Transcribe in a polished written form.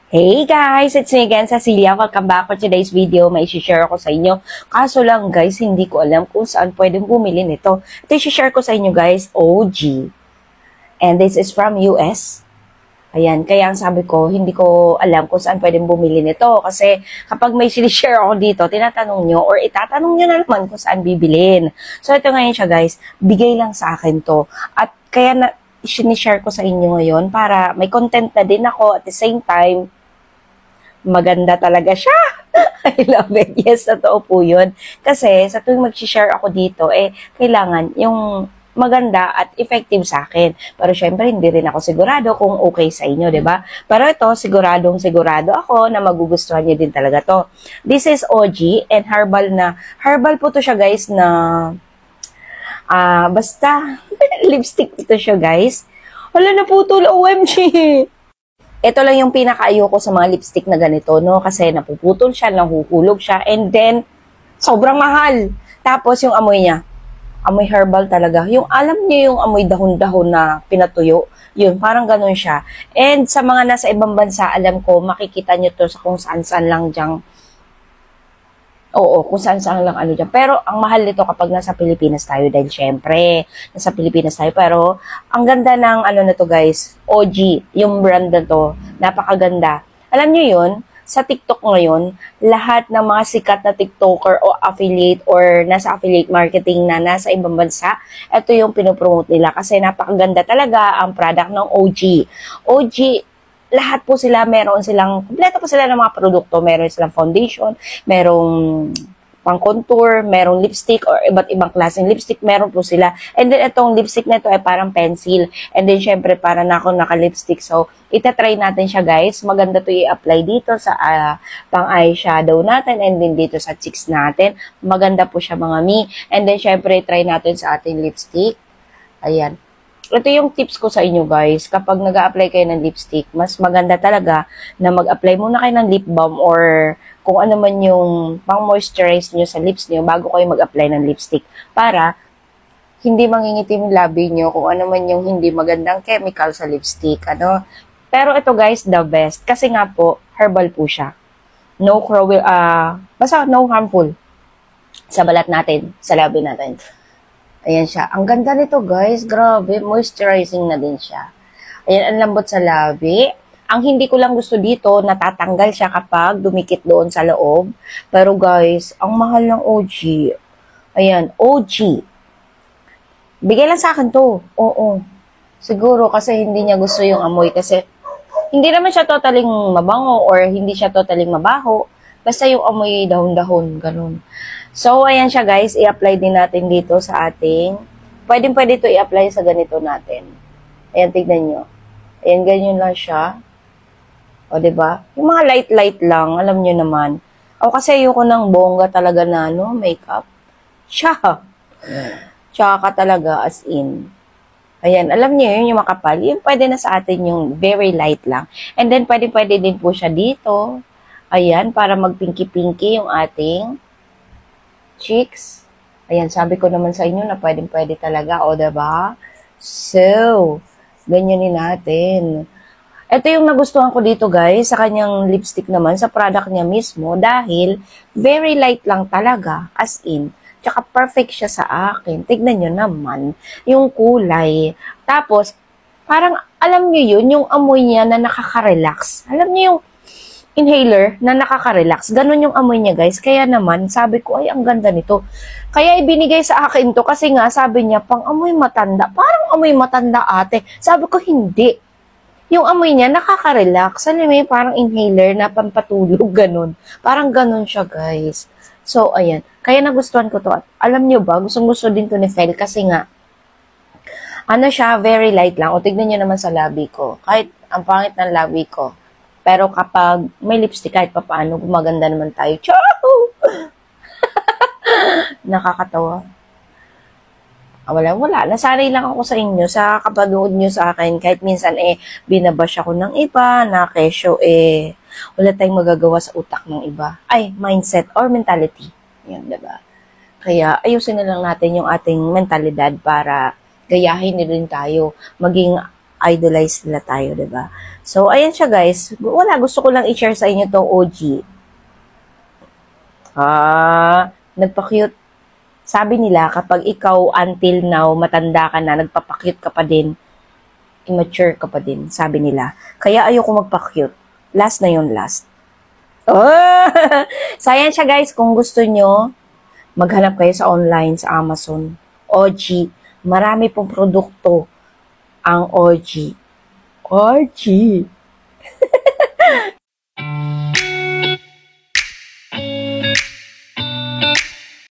Hey guys, it's me again, Cecilia. Welcome back for today's video. May isi-share ako sa inyo. Kaso lang guys, hindi ko alam kung saan pwedeng bumili nito. Ito isi-share ko sa inyo guys, OG. And this is from US. Ayan, kaya ang sabi ko, hindi ko alam kung saan pwedeng bumili nito. Kasi kapag may sinishare ako dito, tinatanong nyo or itatanong nyo na naman kung saan bibilin. So ito ngayon siya guys, bigay lang sa akin to. At kaya na sinishare ko sa inyo ngayon para may content na din ako at the same time, maganda talaga siya. I love it. Yes, totoo po yun. Kasi sa tuwing mag-share ako dito, kailangan yung maganda at effective sa akin. Pero syempre, hindi rin ako sigurado kung okay sa inyo, di ba? Pero ito, sigurado ako na magugustuhan niyo din talaga to. This is OG and herbal po to siya guys na, basta, lipstick ito siya guys. Wala na putol, OMG! Ito lang yung pinaka-ayoko sa mga lipstick na ganito, no? Kasi napuputol siya, nahuhulog siya, and then, sobrang mahal. Tapos, yung amoy niya, amoy herbal talaga. Yung, alam niyo yung amoy dahon-dahon na pinatuyo, yun, parang ganun siya. And sa mga nasa ibang bansa, alam ko, makikita nyo to sa kung saan-saan lang dyang, kung saan-saan lang ano dyan. Pero, ang mahal nito kapag nasa Pilipinas tayo dahil syempre, nasa Pilipinas tayo. Pero, ang ganda ng ano na to guys, OG, yung brand na to, napakaganda. Alam nyo yun, sa TikTok ngayon, lahat ng mga sikat na TikToker o affiliate or nasa affiliate marketing na nasa ibang bansa, ito yung pinopromote nila kasi napakaganda talaga ang product ng OG. OG, lahat po sila, meron silang, kompleto po sila ng mga produkto. Meron silang foundation, merong pang contour, merong lipstick or iba't ibang klaseng lipstick, meron po sila. And then itong lipstick na ito ay parang pencil. And then syempre para na ako naka-lipstick. So, itatry natin siya guys. Maganda to i-apply dito sa pang eyeshadow natin and then dito sa cheeks natin. Maganda po siya mga mi. And then syempre try natin sa ating lipstick. Ayan. Ito yung tips ko sa inyo guys, kapag nag-a-apply kayo ng lipstick, mas maganda talaga na mag-apply muna kayo ng lip balm or kung ano man yung pang-moisturize nyo sa lips nyo bago kayo mag-apply ng lipstick para hindi mangingitim yung labi nyo kung ano man yung hindi magandang chemical sa lipstick. Ano? Pero ito guys, the best. Kasi nga po, herbal po siya. No cruel, basta no harmful sa balat natin, sa labi natin. Ayan siya. Ang ganda nito guys. Grabe. Moisturizing na din siya. Ayan, ang lambot sa labi. Ang hindi ko lang gusto dito, natatanggal siya kapag dumikit doon sa loob. Pero guys, ang mahal ng OG. Ayan, OG. Bigay lang sa akin to. Oo. Siguro kasi hindi niya gusto yung amoy. Kasi hindi naman siya totaling mabango or hindi siya totaling mabaho. Basta yung amoy dahon-dahon. Ganun. So, ayan siya guys, i-apply din natin dito sa ating, pwede ito i-apply sa ganito natin. Ayan, tignan nyo. Ayan, ganyan lang siya. O, diba? Yung mga light-light lang, alam nyo naman. O, kasi ayoko ng bongga talaga na, no, makeup. Siya. Tsaka talaga, as in. Ayan, alam nyo yun, yung makapal. Yung pwede na sa atin yung very light lang. And then, pwede din po siya dito. Ayan, para mag-pinky-pinky yung ating cheeks. Ayan, sabi ko naman sa inyo na pwede talaga, o diba? So, ganyanin natin. Ito yung nagustuhan ko dito guys, sa kanyang lipstick naman, sa product niya mismo, dahil very light lang talaga, as in, tsaka perfect siya sa akin. Tignan nyo naman, yung kulay. Tapos, parang, alam nyo yun, yung amoy niya na nakaka-relax. Alam nyo yung inhaler na nakaka-relax. Ganon yung amoy niya, guys. Kaya naman, sabi ko, ay, ang ganda nito. Kaya ibinigay sa akin to kasi nga, sabi niya, pang amoy matanda. Parang amoy matanda, ate. Sabi ko, hindi. Yung amoy niya, nakaka-relax. Alam mo, parang inhaler na pampatulog, ganon. Parang ganon siya, guys. So, ayan. Kaya nagustuhan ko to. At alam niyo ba, gustong-gusto din to ni Fel kasi nga, ano siya, very light lang. O, tignan niyo naman sa labi ko. Kahit ang pangit ng labi ko. Pero kapag may lipstick, kahit papaano, gumaganda naman tayo. Ciao! Nakakatawa. Wala. Nasanay lang ako sa inyo, sa kapanood nyo sa akin. Kahit minsan, binabash ako ng iba, na kesyo, wala tayong magagawa sa utak ng iba. Ay, mindset or mentality. Yan, diba? Kaya, ayusin na lang natin yung ating mentalidad para gayahin din tayo. Maging idolize nila tayo, 'di ba? So, ayan siya guys. Wala, gusto ko lang i-share sa inyo tong OG. Nagpa-cute. Sabi nila, kapag ikaw until now, matanda ka na, nagpapa-cute ka pa din, immature ka pa din, sabi nila. Kaya ayoko magpa-cute. Last na yun, last. Oh! So, ayan siya guys. Kung gusto nyo, maghanap kayo sa online, sa Amazon. OG. Marami pong produkto ang OG. OG.